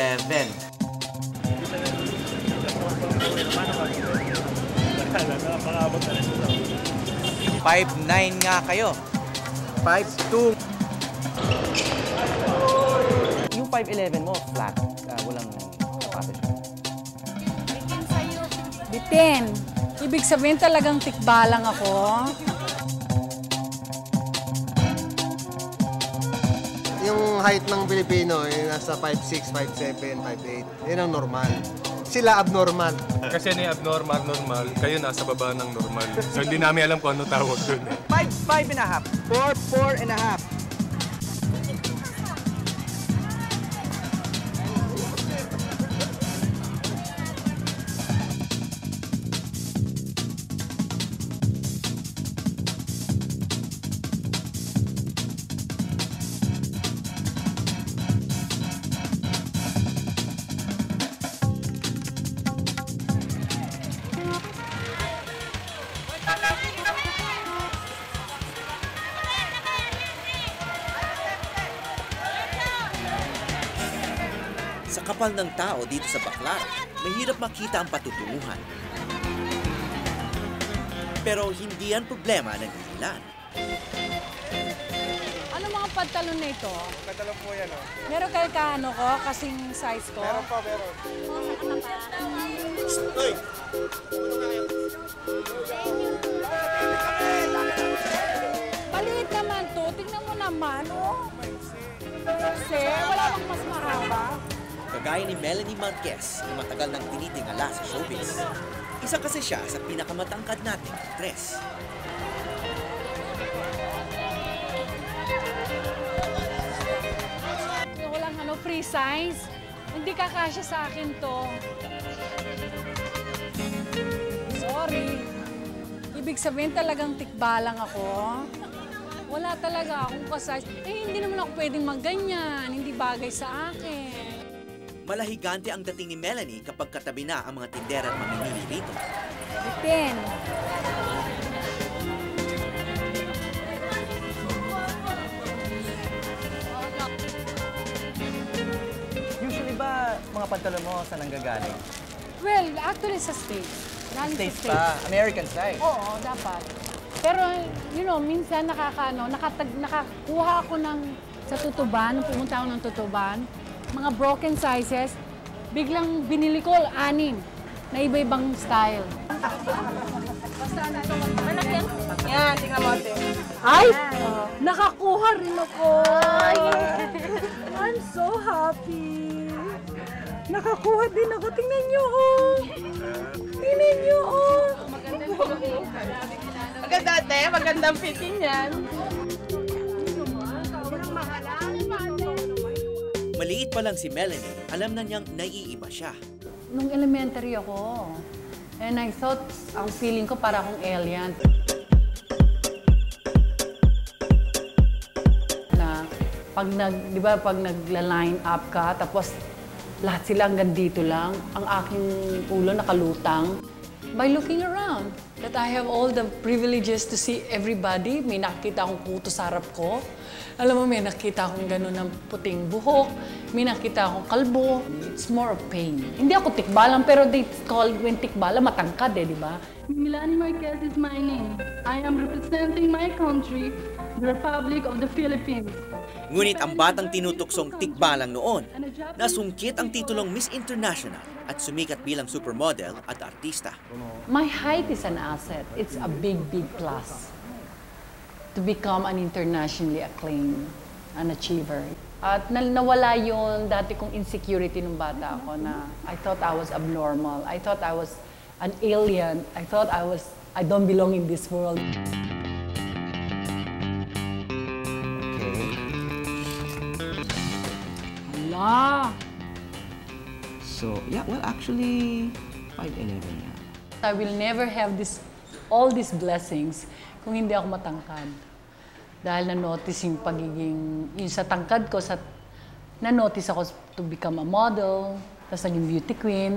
5'11". "5'9" nga kayo. 5'2". Yung 5'11 mo, flat. Walang kapatid. Bitin. Ibig sabihin talagang tikbalang ako. Yung height ng Pilipino, nasa 5'6", 5'7", 5'8". Yan ang normal. Sila abnormal. Kasi ni abnormal, normal, kayo nasa baba ng normal. So hindi namin alam kung ano tawag dun. 5'5 and a half. 4'4 and a half. Sa kapal ng tao dito sa Baclaran, mahirap makita ang patutunguhan. Pero hindi yan problema ng ilan. Ano mga pantalon na ito? Pantalon po yan, Meron kayo kaano ko, kasing size ko? Meron pa. Uy! Maliit naman to. Tingnan mo naman, oh. Kasi wala bang mas mahaba? Kagaya ni Melanie Marquez na matagal nang tinitingala sa showbiz. Isa kasi siya sa pinakamatangkad nating actress. Walang free size. Hindi kakasya sa akin to. Sorry. Ibig sabihin talagang tikbalang ako. Wala talaga akong kasize. Hindi naman ako pwedeng magganyan. Hindi bagay sa akin. Malahigante ang dating ni Melanie kapag katabi na ang mga tindera at mamimili rito. Bitin. Usually ba mga pantalon mo saan nanggagaling? Well, actually sa States. Galing States sa States. pa, American style. Oo, dapat. Pero, minsan nakakuha ako sa tutuban, pumunta ako ng tutuban, mga broken sizes, biglang binili ko 6 na iba-ibang style. Yan, tingnan mo ate. Ay! Nakakuha rin ako! I'm so happy! Nakakuha din ako. Tingnan niyo, oh! Tingnan niyo, oh! Maganda ate, magandang fitting yan. Maliit pa lang si Melanie, alam na niyang naiiba siya. Nung elementary ako, and I thought, ang feeling ko para akong alien. Na, pag nagla-line up ka, tapos lahat sila hanggang dito lang, ang aking ulo nakalutang. By looking around, that I have all the privileges to see everybody. May nakita akong kuto sa harap ko. Alam mo, may nakita akong gano'n ng puting buhok. May nakita akong kalbo. It's more of pain. Hindi ako tikbalang, pero they call when tikbala, matangkad di ba? Melanie Marquez is my name. I am representing my country, the Republic of the Philippines. Ngunit ang batang tinutuksong tikbalang noon, nasungkit ang titulong Miss International at sumikat bilang supermodel at artista. My height is an asset. It's a big, big plus to become an internationally acclaimed an achiever. At nawala yung dati kong insecurity nung bata ako na I thought I was abnormal. I thought I was an alien. I thought I don't belong in this world. Hala! So, yeah, well, actually, 5'11 na. I will never have all these blessings kung hindi ako matangkad. Dahil na-notice yung yung sa tangkad ko, na-notice ako to become a model, tapos naging beauty queen.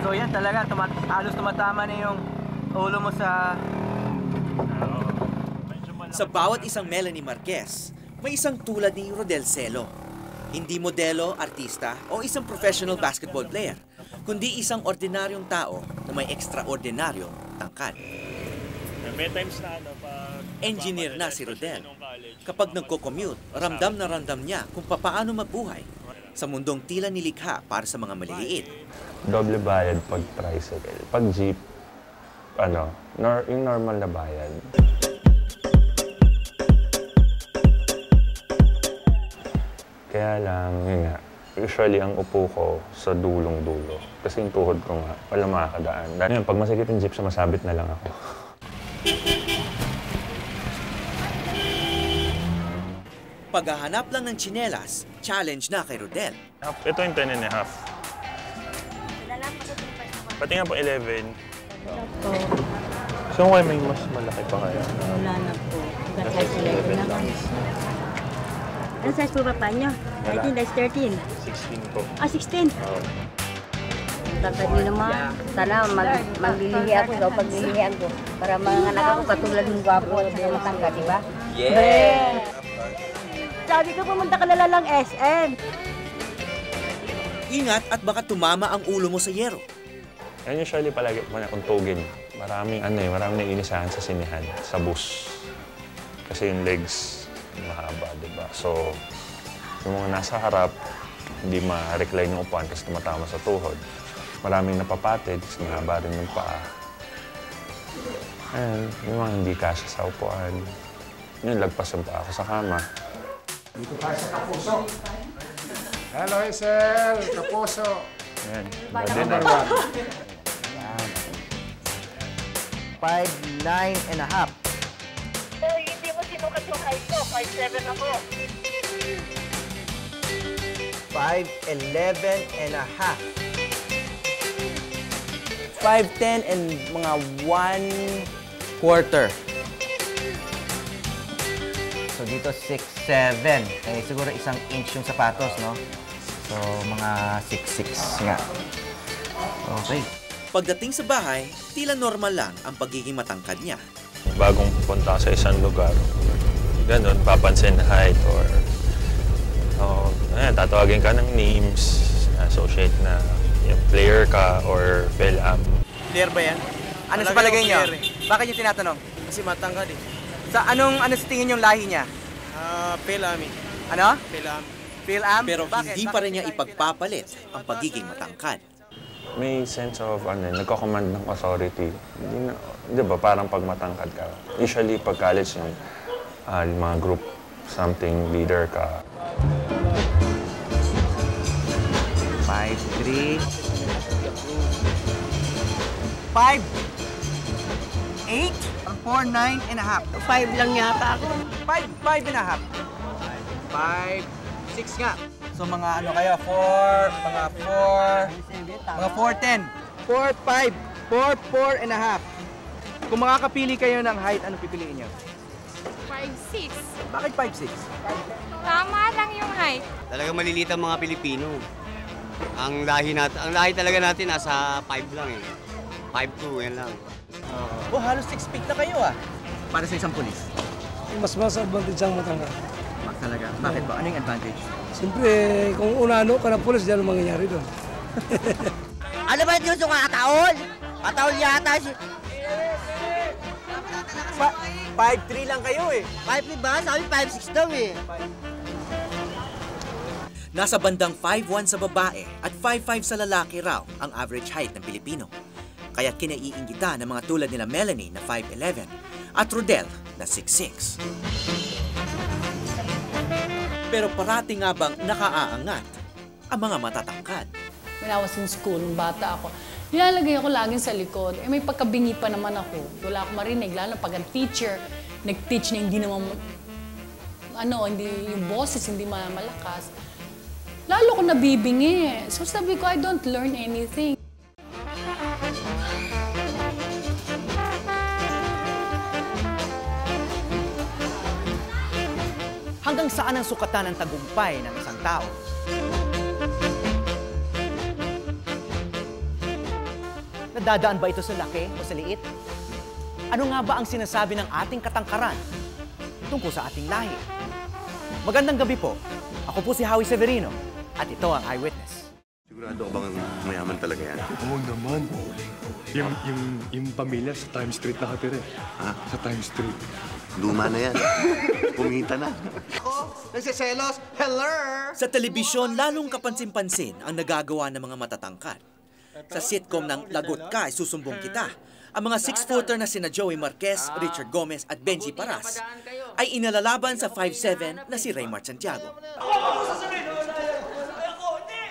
So, yan talaga, halos tumatama na yung ulo mo sa... Sa bawat isang Melanie Marquez, May isang tulad ni Rodel Celo. Hindi modelo, artista o isang professional basketball player, kundi isang ordinaryong tao na may ekstraordinaryong tangkad. May times na pag Engineer na si Rodel. Kapag nagko-commute, ramdam na ramdam niya kung papaano mabuhay sa mundong tila nilikha para sa mga maliliit. Doble bayad pag tricycle. Pag jeep, yung normal na bayad. Kaya lang, yun nga, usually ang upo ko sa dulong-dulo. Kasi yung tuhod ko nga, wala makakadaan. Dahil yun, pag masikip yung jeep, sumasabit na lang ako. Paghahanap lang ng tsinelas, challenge na kay Rodel. Ito yung 10.5. Pati nga po 11. So kung may mas malaki pa kaya? Wala na po. Size 11 na kami. Ano size po ba pa niyo? 19, that's 13. 16 po. 16. Tatad niyo naman. Sana maglilihi ako, ikaw paglilihian ko. Para mga anak ako katulad ng gwapo at matangga, di ba? Yeah! Sabi ko, pumunta ka na lang SM. Ingat at baka tumama ang ulo mo sa yero. Yan usually palagi untugin. Maraming naiinisahan sa sinihan, sa bus. Kasi yung legs, mahaba, diba? So, yung mga nasa harap, hindi ma-recline yung upuan kasi tumatama sa tuhod. Maraming napapatid kasi mahaba rin yung paa. Ayan, yung mga hindi kasya sa upuan. Yun, lagpas yung paa ako sa kama. Dito tayo sa Kapuso. Hello, Isel! Kapuso. Ayan, Number 1. 5'9.5". Hindi mo sinukat yung height ko. 5'7 ako. 5'11.5". 5'10" and mga 1/4. So dito 6'7". Siguro 1 inch yung sapatos, no? So mga 6'6" nga. Okay. Pagdating sa bahay, tila normal lang ang pagiging matangkad niya. Bagong pupunta sa isang lugar, ganun, papansin height or tatawagin ka ng names, associate na player ka or PhilAm. Clear ba yan? Ano sa palagay niyo? Bakit niyo tinatanong? Kasi matangkad eh. Sa ano sa tingin yung lahi niya? PhilAm eh. Ano? PhilAm. PhilAm? Pero hindi pa rin niya ipagpapalit ang pagiging matangkad. May sense of nagko-command ng authority. Di ba, parang pag matangkad ka. Usually pag college yung mga group, something, leader ka. 5'3". 5'8". 4'9.5". 5 lang yata ako. 5'5.5". 5'6" nga. So mga ano kayo, 4'10". 4'5". 4'4.5". Kung makakapili kayo ng height, ano pipiliin niyo? 5'6". Bakit 5'6"? Tama lang yung height. Talagang maliliit ang mga Pilipino. Ang lahi talaga natin nasa 5 lang eh. 5'2", yan lang. Halos 6 feet na kayo ah. Para sa isang pulis. Mas advantage ang matangkad. Talaga? Bakit ba? Ano yung advantage? Siyempre, kung unano ka na pulis, diyan ang mangyayari doon. Ano ba yung gusto ka? Ataol? Ataol yata si... 5'3" lang kayo eh. 5'3" ba? Sabi 5'6" daw eh. Nasa bandang 5'1" sa babae at 5'5" sa lalaki raw ang average height ng Pilipino. Kaya kinaiinggita ng mga tulad nila Melanie na 5'11" at Rodel na 6'6". Pero parati nga bang nakaaangat ang mga matatangkad? When I was in school, nung bata ako, nilalagay ako laging sa likod. May pagkabingi pa naman ako. Wala akong marinig, lalo pag ang teacher nag-teach na hindi naman, hindi, yung boses hindi malakas. Lalo ko nabibingi. So sabi ko, I don't learn anything. Hanggang saan ang sukatan ng tagumpay ng isang tao? Nadadaan ba ito sa laki o sa liit? Ano nga ba ang sinasabi ng ating katangkaran tungkol sa ating lahi? Magandang gabi po. Ako po si Howie Severino at ito ang Eyewitness. Sigurado ka bang mayaman talaga yan? Oo naman. Yung pamilya sa Times Street nakatira. Ha? Sa Times Street. Luma na yan. Pumita na. Ako, nagsiselos. Hello! Sa telebisyon, lalong kapansin-pansin ang nagagawa ng mga matatangkad. Sa sitcom ng Lagot Ka, Susumbong Kita, ang mga 6-footer na sina Joey Marquez, Richard Gomez at Benji Paras ay inalalaban sa 5'7" na si Raymart Santiago.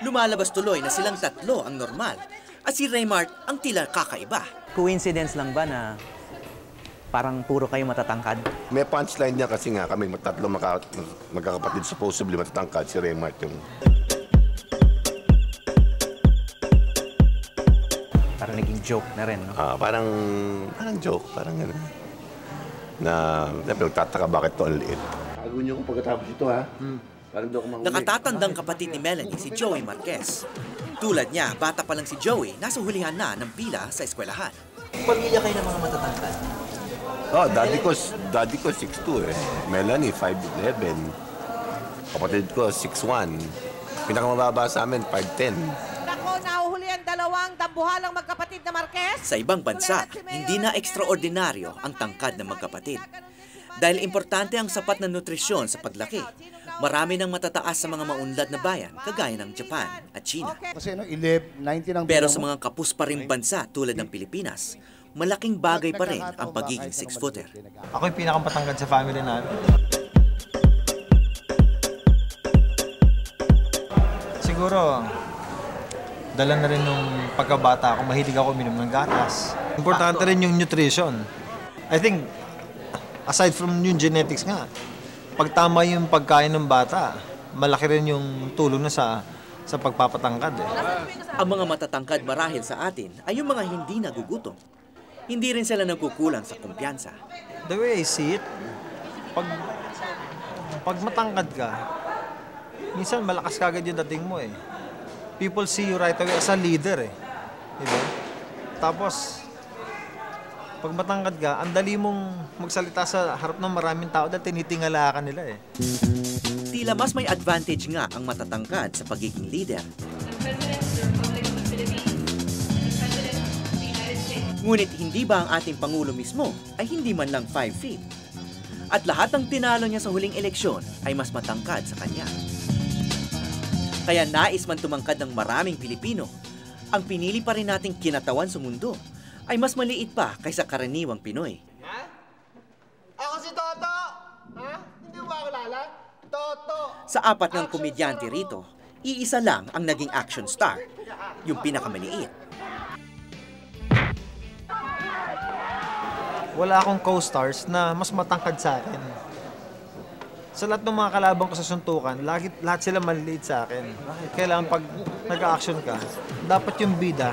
Lumalabas tuloy na silang tatlo ang normal at si Raymart ang tila kakaiba. Coincidence lang ba na parang puro kayo matatangkad? May punchline niya kasi nga kami tatlo magkakapatid supposedly matatangkad. Si Raymart yung... Parang naging joke na rin, no? Parang joke, parang gano'n. Na, nagtataka bakit to ang liit. Tago niyo kung pagkatapos ito, ha? Parang daw kumahuli. Nakatatandang kapatid ni Melanie, si Joey Marquez. Tulad niya, bata pa lang si Joey, nasa hulihan na ng pila sa eskwelahan. Pamilya kayo ng mga matatangkad? Daddy ko 6'2" eh. Melanie 5'11". Kapatid ko 6'1". Pinakamababa sa amin 5'10". Nahuhuli ang dalawang dambuhalang magkapatid na Marquez. Sa ibang bansa, hindi na ekstraordinaryo ang tangkad ng magkapatid. Dahil importante ang sapat na nutrisyon sa paglaki, marami nang matataas sa mga maunlad na bayan kagaya ng Japan at China. Pero sa mga kapus pa ring bansa tulad ng Pilipinas, malaking bagay pa rin ang pagiging 6-footer. Ako yung pinakamatangkad sa family namin. Siguro, dala na rin nung pagkabata ako, mahilig ako uminom ng gatas. Importante rin yung nutrition. I think, aside from yung genetics nga, pag tama yung pagkain ng bata, malaki rin yung tulong na sa pagpapatangkad. Ang mga matatangkad marahil sa atin ay yung mga hindi nagugutom. Hindi rin sila nagkukulang sa kumpiyansa. The way I see it, pag matangkad ka, minsan malakas kagad yung dating mo eh. People see you right away as a leader eh. Diba? Tapos, pag matangkad ka, ang dali mong magsalita sa harap ng maraming tao dahil tinitingala ka nila eh. Tila mas may advantage nga ang matatangkad sa pagiging leader. Ngunit hindi ba ang ating Pangulo mismo ay hindi man lang 5 feet? At lahat ng tinalo niya sa huling eleksyon ay mas matangkad sa kanya. Kaya nais man tumangkad ng maraming Pilipino, ang pinili pa rin nating kinatawan sa mundo ay mas maliit pa kaysa karaniwang Pinoy. Ha? Ako si Toto! Ha? Hindi mo ba ako lala? Toto! Sa apat ng komedyante rito, iisa lang ang naging action star, yung pinakamaliit. Wala akong co-stars na mas matangkad sa akin. Sa lahat ng mga kalabang ko sa suntukan, lahat sila maliliit sa akin. Kailangan pag nag-action ka, dapat yung bida,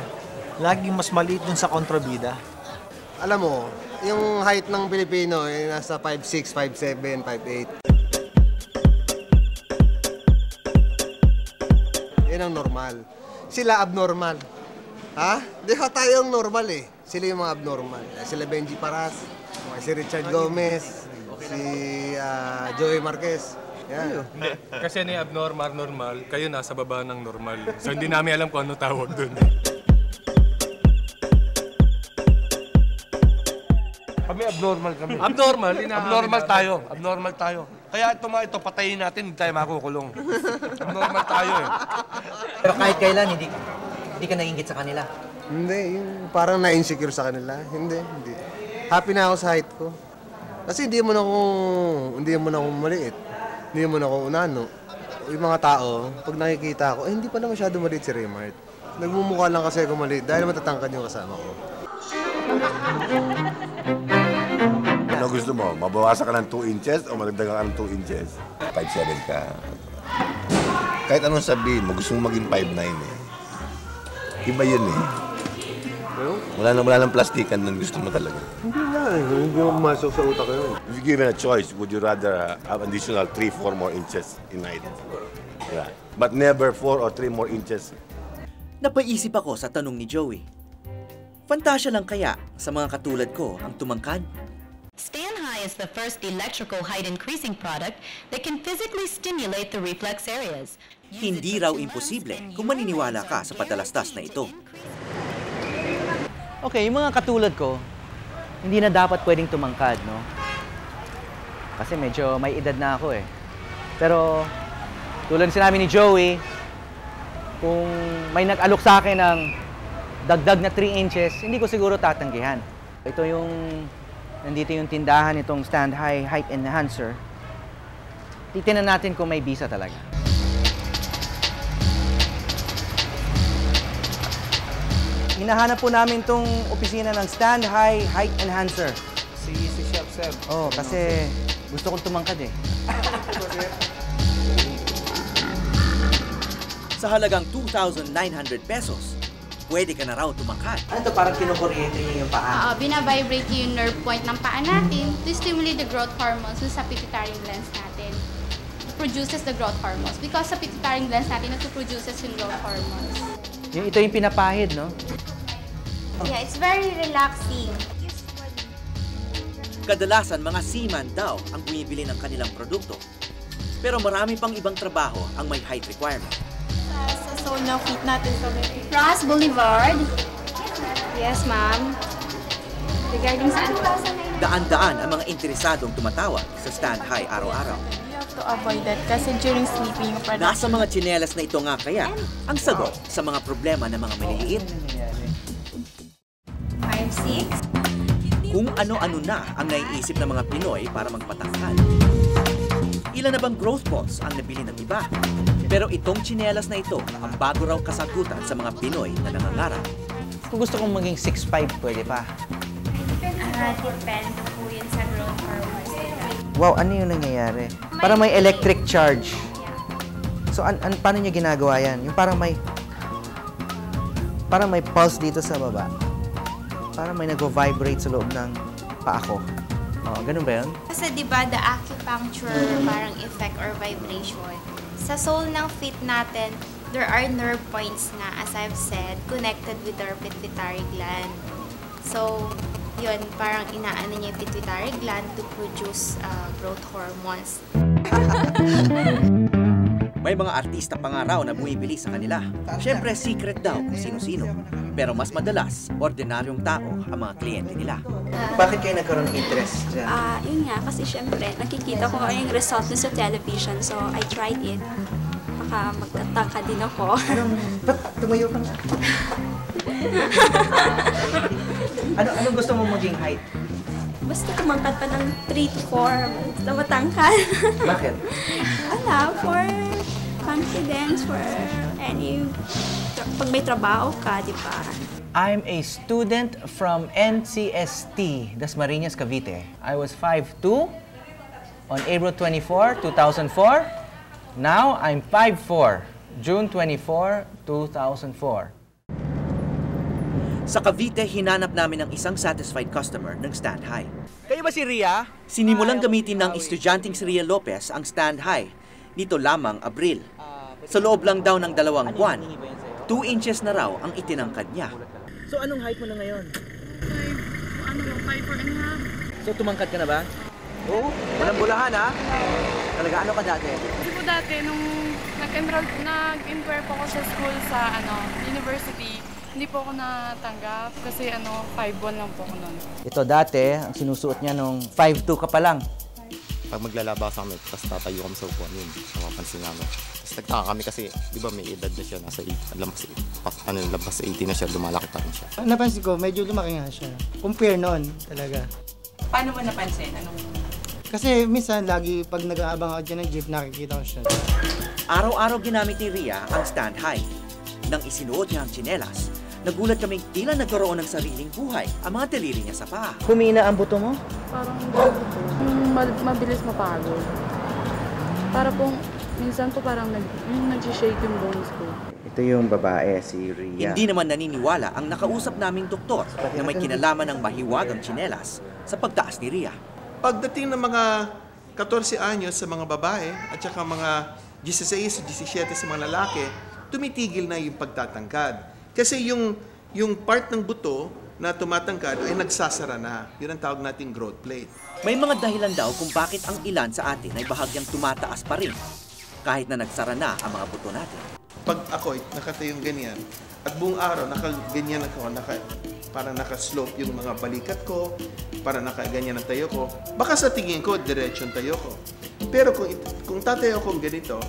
laging mas maliit dun sa kontrabida. Alam mo, yung height ng Pilipino ay nasa 5'6", 5'7", 5'8". Yan ang normal. Sila abnormal. Ha? Di ba tayong normal eh. Sila yung mga abnormal. Sila Benji Paras, si Richard Gomez, si Joey Marquez. Yan. Kasi ni abnormal, kayo nasa baba ng normal. So hindi namin alam kung ano tawag dun. Kami abnormal kami. Abnormal tayo. Kaya ito patayin natin, hindi tayo makukulong. Abnormal tayo eh. Pero kahit kailan, hindi ka nainggit sa kanila? Hindi, yung parang na-insecure sa kanila. Hindi. Happy na ako sa height ko. Kasi hindi mo na ako maliit. Hindi mo na ako unano. Yung mga tao, pag nakikita ako, hindi pa na masyado maliit si Raymart. Nagmumukha lang kasi ako maliit dahil matatangkad yung kasama ko. Ano gusto mo? Mabawasan ka ng 2 inches o magdagdagan ka ng 2 inches? 5'7" ka. Kahit anong sabihin mo, gusto mo maging 5'9" eh. Iba yun eh. Wala nang plastikan nun, gusto mo talaga. Hindi mo pumasok sa utak yun. If you given a choice, would you rather have additional 3-4 more inches in height? Yeah. But never 4 or 3 more inches. Napaisip ako sa tanong ni Joey. Fantasya lang kaya sa mga katulad ko ang tumangkad? Stan High is the first electrical height-increasing product that can physically stimulate the reflex areas. Hindi raw imposible kung maniniwala ka sa padalastas na ito. Okay, yung mga katulad ko, hindi na dapat pwedeng tumangkad, no? Kasi medyo may edad na ako eh. Pero tulad sinabi ni Joey, kung may nag-alok sa akin ng dagdag na 3 inches, hindi ko siguro tatanggihan. Ito yung, nandito yung tindahan itong Stand High Height Enhancer. Titinan natin kung may bisa talaga. Hinahanap po namin itong opisina ng Stand High Height Enhancer. Si Chef, sir. Oo, kasi gusto kong tumangkad eh. Sa halagang 2,900 pesos, pwede ka na raw tumangkad. Ano ito? Parang kinukuryente niyo yung paa? Binavibrate yung nerve point ng paa natin to stimulate the growth hormones sa pituitary glands natin. It produces the growth hormones. Because sa pituitary glands natin, ito produces yung growth hormones. Ito yung pinapahid, no? Yeah, it's very relaxing. Kadalasan mga seaman daw ang bumibili ng kanilang produkto. Pero marami pang ibang trabaho ang may height requirement. Sa soul ng feet natin sa Ross Boulevard. Yes, ma'am. Regarding saan? Daan-daan ang mga interesadong tumatawag sa Stand High araw-araw. You have to avoid that kasi during sleeping yung production. Nasa mga tsinelas na ito nga kaya ang sagot sa mga problema ng mga maliliit. 5'6". Kung ano-ano na ang naiisip ng mga Pinoy para magpatangkad. Ilan na bang growth balls ang nabili ng iba? Pero itong tsinelas na ito ang bago raw kasagutan sa mga Pinoy na nangangarap. Kung gusto kong maging 6'5", pwede pa. Depende po yun sa growth hormones. Wow, ano yung nangyayari? Parang may electric charge. So, paano niya ginagawa yan? Yung parang may pulse dito sa baba. Parang may nag-vibrate sa loob ng paa ko. Oh, ganun ba yun? Kasi diba the acupuncture parang effect or vibration. Sa sole ng feet natin, there are nerve points nga, as I've said, connected with our pituitary gland. So, yun, parang inaano niya yung pituitary gland to produce growth hormones. May mga artista pa nga raw na bumibili sa kanila. Siyempre, secret daw kung sino-sino. Pero mas madalas, ordinaryong tao ang mga kliyente nila. Bakit kayo nagkaroon ng interest dyan? Yun nga, kasi syempre, nakikita ko yung result sa television, so I tried it. Baka magtatangka din ako. Ba't tumayo ka na? Anong gusto mo maging height? Basta tumangkad pa ng 3 to 4, basta matangkad. Bakit? For confidence, for any, pag may trabaho ka, di ba? I'm a student from NCST, Dasmariñas, Cavite. I was 5'2" on April 24, 2004. Now, I'm 5'4", June 24, 2004. Sa Cavite, hinanap namin ang isang satisfied customer ng Stand High. Kayo ba si Ria? Sinimulang gamitin ng estudyanteng si Ria Lopez ang Stand High nito lamang Abril. Sa loob lang daw ng 2 buwan, 2 inches na raw ang itinangkad niya. So anong height mo na ngayon? 5'4.5". So tumangkad ka na ba? Oo. Walang bulahan ha? Talaga, ano ka dati? Kasi po dati, nung nag-inquire po ako sa school sa university, hindi po ako natanggap kasi 5'1" lang po ako noon. Ito dati, ang sinusuot niya nung 5'2" ka pa lang. Pag maglalabas kami, tapos tatayo kami sa upuan yun, napapansin namin. Tapos nagtaka kami kasi, di ba may edad na siya, nasa labas sa 80 na siya, lumalaki pa rin siya. Napansin ko, medyo lumaki nga siya. Compare noon, talaga. Paano mo napansin? Kasi minsan, lagi pag nag-aabang ako dyan ng jeep, nakikita ko siya. Araw-araw ginamit ni Ria ang Stand High. Nang isinuot niya ang tsinelas, nagulat kaming tila nagkaroon ng sariling buhay ang mga daliri niya sa paa. Humina ang buto mo? Parang mabilis mapagod. Para pong, minsan po parang nag-shake yung bones ko. Ito yung babae, si Ria. Hindi naman naniniwala ang nakausap naming doktor na may kinalaman ng mahiwagang tsinelas sa pagtaas ni Ria. Pagdating ng mga 14 anyos sa mga babae at saka mga 16 o 17 sa mga lalaki, tumitigil na yung pagtatangkad. Kasi yung part ng buto na tumatangkad ay nagsasara na. Yun ang tawag nating growth plate. May mga dahilan daw kung bakit ang ilan sa atin ay bahagyang tumataas pa rin kahit na nagsara na ang mga buto natin. Pag ako'y nakatayong ganyan at buong araw nakaganyan ako, parang nakaslope yung mga balikat ko, parang nakaganyan ang tayo ko, baka sa tingin ko, diretsyon tayo ko. Pero kung tatayo ko ganito,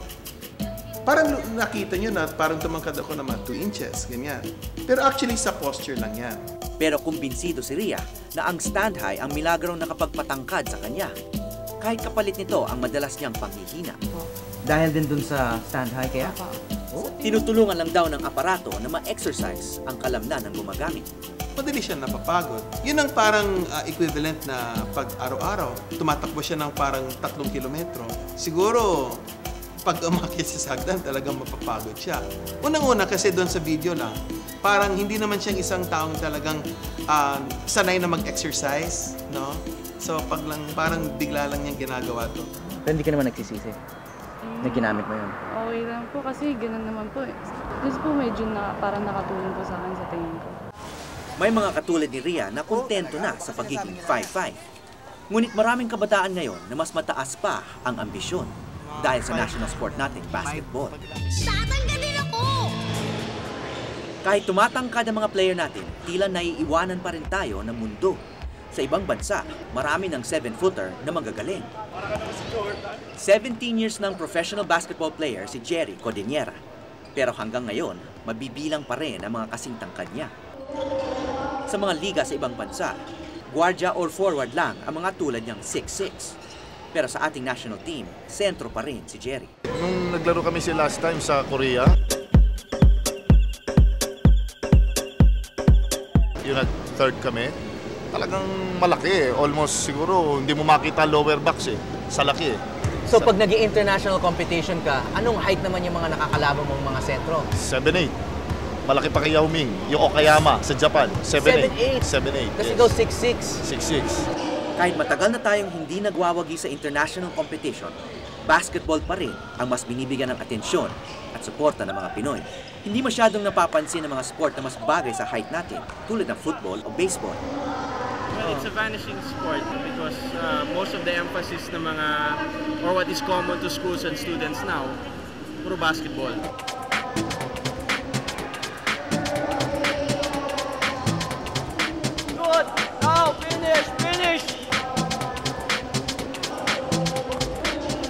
parang nakita nyo na parang tumangkad ako naman 2 inches, ganyan. Pero actually sa posture lang yan. Pero kumbinsido si Rhea na ang stand high ang milagrong nakapagpatangkad sa kanya. Kahit kapalit nito ang madalas niyang panghihina. Dahil din dun sa stand high kaya? Tinutulungan lang daw ng aparato na ma-exercise ang kalamnan ng gumagamit. Madali siya napapagod. Yun ang parang equivalent na pag araw-araw, tumatakbo siya ng parang 3 kilometro. Siguro, pag umakyat sa sagdan, talagang mapapagod siya. Unang-una kasi doon sa video lang, parang hindi naman siyang isang taong talagang sanay na mag-exercise, no? So pag lang, parang bigla lang niyang ginagawa to. Pero hindi ka naman nagsisisi na ginamit mo yun? Okay lang po kasi ganun naman po eh. Just po medyo parang nakatulong po sa akin sa tingin ko. May mga katulad ni Rhea na kontento na sa pagiging 5'5". Ngunit maraming kabataan ngayon na mas mataas pa ang ambisyon dahil sa national sport nating basketball. Tatanggalin ako! Kahit tumatangkad ang mga player natin, tila naiiwanan pa rin tayo ng mundo. Sa ibang bansa, marami ng 7-footer na magagaling. 17 years ng professional basketball player si Jerry Codiniera. Pero hanggang ngayon, mabibilang pa rin ang mga kasing tangkad niya. Sa mga liga sa ibang bansa, guardia or forward lang ang mga tulad niyang 6'6". Pero sa ating national team, sentro pa rin si Jerry. Nung naglaro kami last time sa Korea, yung nag-third kami, talagang malaki eh. Almost siguro hindi mo makita lower box eh. Sa laki eh. So pag nag-international competition ka, anong height naman yung mga nakakalaban mong mga sentro? 7'8". Malaki pa kay Yao Ming. Yung Okayama sa Japan, 7'8". 7'8". Kasi ikaw 6'6". 6'6". Kahit matagal na tayong hindi nagwawagi sa international competition, basketball pa rin ang mas binibigyan ng atensyon at suporta ng mga Pinoy. Hindi masyadong napapansin ang mga sport na mas bagay sa height natin, tulad ng football o baseball. Well, it's a vanishing sport because most of the emphasis ng mga, or what is common to schools and students now, puro basketball. Good! Now, finish! Finish!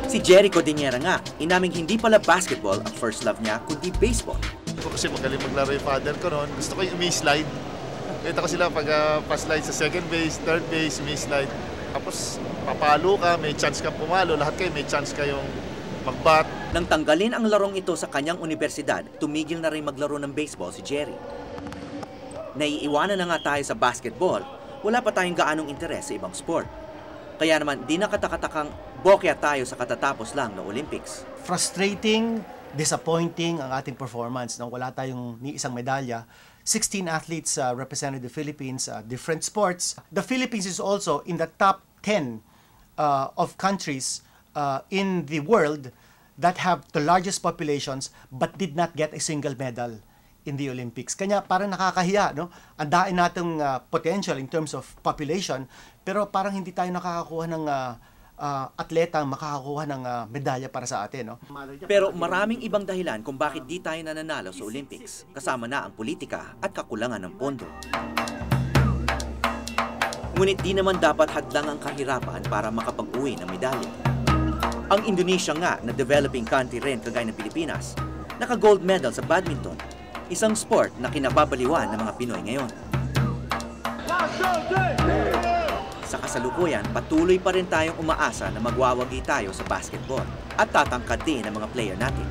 Si Jerry Codiniera nga, inaming hindi pala basketball ang first love niya, kundi baseball. Kasi magaling maglaro yung father ko noon. Gusto ko yung umi-slide. Kita ko sila pag pa-slide sa second base, third base, umi-slide. Tapos papalo ka, may chance ka pumalo. Lahat kayo may chance kayong mag-bat. Nang tanggalin ang larong ito sa kanyang universidad, tumigil na rin maglaro ng baseball si Jerry. Naiiwanan na nga tayo sa basketball, wala pa tayong gaanong interes sa ibang sport. Kaya naman, di nakatakatakang bokya tayo sa katatapos lang ng Olympics. Frustrating, disappointing ang ating performance. Wala tayong ni isang medalya. 16 athletes represented the Philippines, different sports. The Philippines is also in the top 10 of countries in the world that have the largest populations but did not get a single medal in the Olympics. Kanya parang nakakahiya, no? Ang dami natong potential in terms of population, pero parang hindi tayo nakakakuha ng atleta makakakuha ng medalya para sa atin, no? Pero maraming ibang dahilan kung bakit di tayo nananalo sa Olympics, kasama na ang politika at kakulangan ng pondo. Ngunit di naman dapat hadlang ang kahirapan para makapag-uwi ng medalya. Ang Indonesia nga na developing country rin kagaya ng Pilipinas, naka-gold medal sa badminton, isang sport na kinababaliwan ng mga Pinoy ngayon. Sa kasalukuyan, patuloy pa rin tayong umaasa na magwawagi tayo sa basketball at tatangkad din ang mga player natin.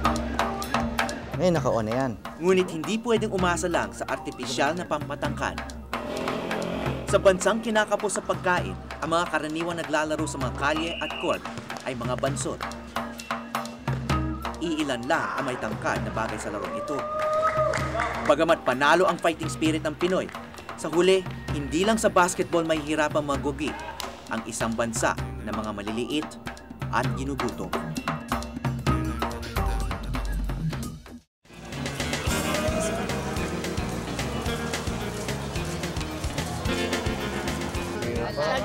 Ngayon naka-on na yan. Ngunit hindi pwedeng umasa lang sa artipisyal na pampatangkad. Sa bansang kinakapos sa pagkain, ang mga karaniwang naglalaro sa mga kalye at court ay mga bansot. Iilan lang ang may tangkad na bagay sa larong ito. Bagamat panalo ang fighting spirit ng Pinoy, sa huli, hindi lang sa basketball may hirapang magugi ang isang bansa na mga maliliit at ginugutom.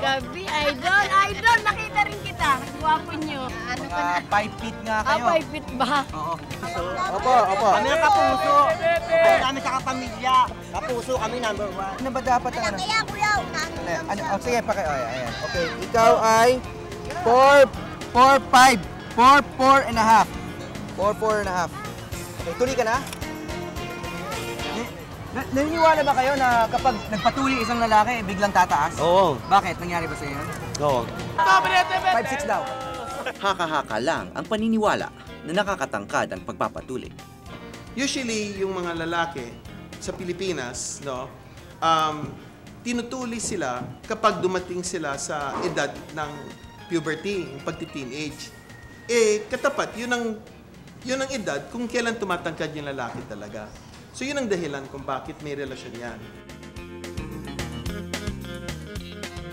gabi, idol. Idol, nakita rin kita. Gwapo nyo. Ano ka na? 5 feet nga kayo. 5 feet ba? Oo. Opo. Kami ang kapuso. Opo, kami sa kapamilya. Kapuso kami number 1. Ano ba dapat ang ano? Kaya kuya, Ano? Oh, sige, ayan. Okay, ikaw ay 4, 5. 4 and a half. 4 and a half. Okay, tuloy ka na? Naniniwala ba kayo na kapag nagpatuloy isang lalaki, biglang tataas? Oo. Bakit? Nangyari ba sa iyo? Oo. 5'6" daw. Haka-haka lang ang paniniwala na nakakatangkad ang pagpapatuloy. Usually, yung mga lalaki sa Pilipinas, no, tinutuli sila kapag dumating sila sa edad ng puberty, yung pagti-teenage. Katapat, yun ang edad kung kailan tumatangkad yung lalaki talaga. So yun ang dahilan kung bakit may relasyon yan.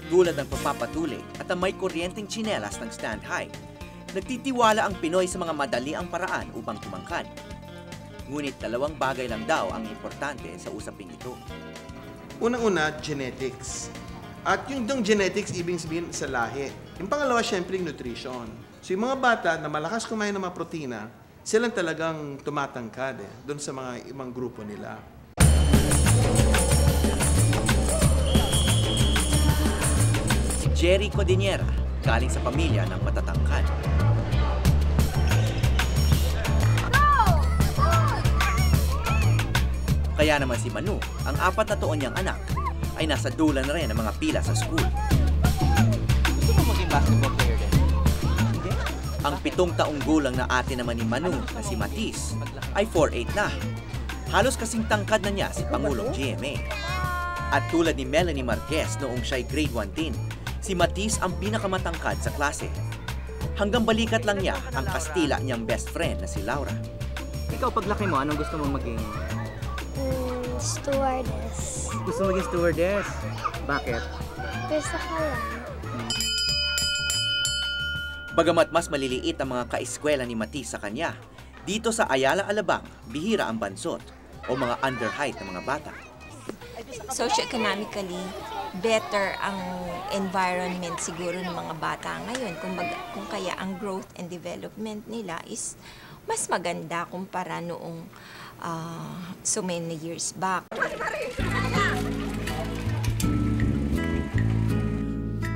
Tulad ng pagpapatuloy at ang may kuryenteng tsinelas ng stand high, nagtitiwala ang Pinoy sa mga madali ang paraan upang tumangkad. Ngunit 2 bagay lang daw ang importante sa usaping ito. Unang-una, genetics. At yung genetics, ibig sabihin sa lahi. Yung pangalawa, syempre, yung nutrition. So yung mga bata na malakas kumain ng mga protina, silang talagang tumatangkad doon sa mga ibang grupo nila. Si Jerry Codinera, galing sa pamilya ng matatangkad. Kaya naman si Manu, ang 4 na taon niyang anak, ay nasa dulan na rin ng mga pila sa school. Gusto mo maging basketball player din? Ang 7 taong gulang na ate naman ni Manu na si Matis ay 4'8" na. Halos kasing tangkad na niya si Pangulong GMA. At tulad ni Melanie Marquez noong siya'y grade 1 teen, si Matis ang pinakamatangkad sa klase. Hanggang balikat lang niya ang Kastila niyang best friend na si Laura. Ikaw, paglaki mo, anong gusto mong maging? Stewardess. Gusto maging stewardess? Bakit? Gusto ko lang. Bagamat mas maliliit ang mga kaeskwela ni Matis sa kanya, dito sa Ayala, Alabang, bihira ang bansot o mga underheight na mga bata. Socioeconomically, better ang environment siguro ng mga bata ngayon. Kung kaya ang growth and development nila is mas maganda kumpara noong so many years back.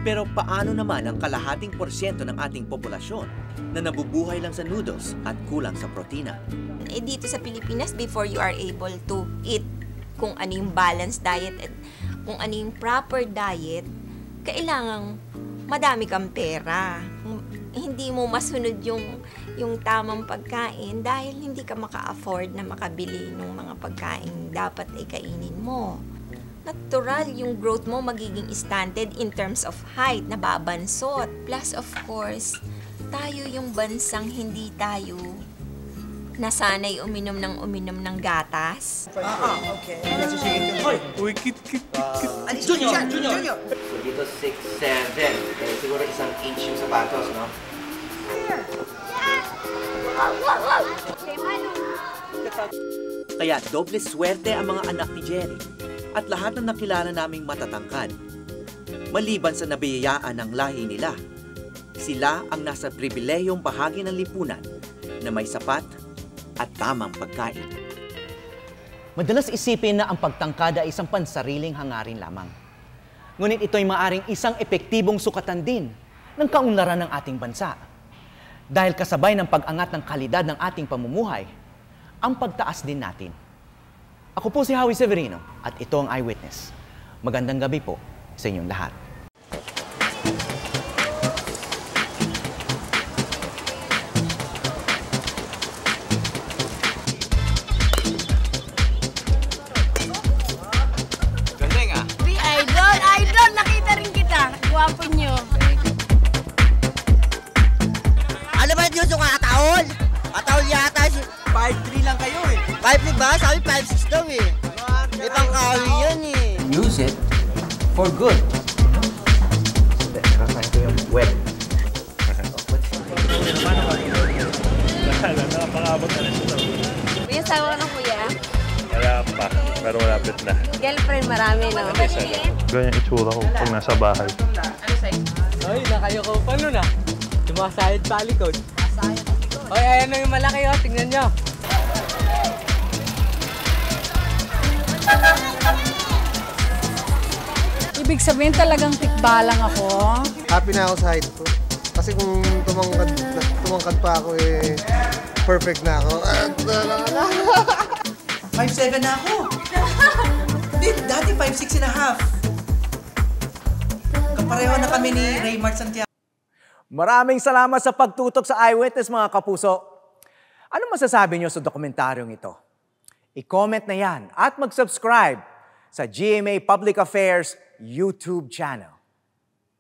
Pero paano naman ang kalahating porsyento ng ating populasyon na nabubuhay lang sa noodles at kulang sa protina? Dito sa Pilipinas, before you are able to eat kung ano yung balanced diet at kung ano yung proper diet, kailangang madami kang pera. Hindi mo masunod yung tamang pagkain dahil hindi ka maka-afford na makabili ng mga pagkain dapat ay kainin mo. Natural yung growth mo magiging stunted in terms of height, nababansot. Plus, of course, tayo yung bansang hindi tayo nasanay uminom ng gatas. Okay. Uy, kit. Junior! So dito 6'7". Siguro 1 inch yung sapatos, no? Kaya doble swerte ang mga anak ni Jerry at lahat ng nakilala naming matatangkad. Maliban sa nabiyayaan ng lahi nila, sila ang nasa pribilehiyong bahagi ng lipunan na may sapat at tamang pagkain. Madalas isipin na ang pagtangkad ay isang pansariling hangarin lamang. Ngunit ito'y maaring isang epektibong sukatan din ng kaunlaran ng ating bansa. Dahil kasabay ng pag-angat ng kalidad ng ating pamumuhay, ang pagtaas din natin. Ako po si Howie Severino at ito ang Eyewitness. Magandang gabi po sa inyong lahat. Gandeng ah! Idol! Nakita rin kita. Gwapo nyo. Ano ba yun yung kataol? Kataol yata. 5'3" lang kayo eh. 5'3" ba? Sabi 5'6" daw eh. Ibang kawi yan eh. Use it for good. Nakasahin ko yung web. Nakapangabot na rin siya. May asawa ka na kuya? Wala pa, pero malapit na. Girlfriend marami, no? Ganyan itsura ko pag nasa bahay. Hoy, nakayo ko pa nun ah. Sumasayad pa likod. Hoy, ayan na yung malaki oh. Tingnan nyo. Ibig sabihin talagang tikbalang ako. Happy na ako sa height ko. Kasi kung tumangkad pa ako eh, perfect na ako. 5'7" na ako. Dati 5'6" and a half. Kapareho na kami ni Raymart Santiago. Maraming salamat sa pagtutok sa Eyewitness, mga kapuso. Ano masasabi nyo sa dokumentaryong ito? I-comment na yan at mag-subscribe sa GMA Public Affairs YouTube channel.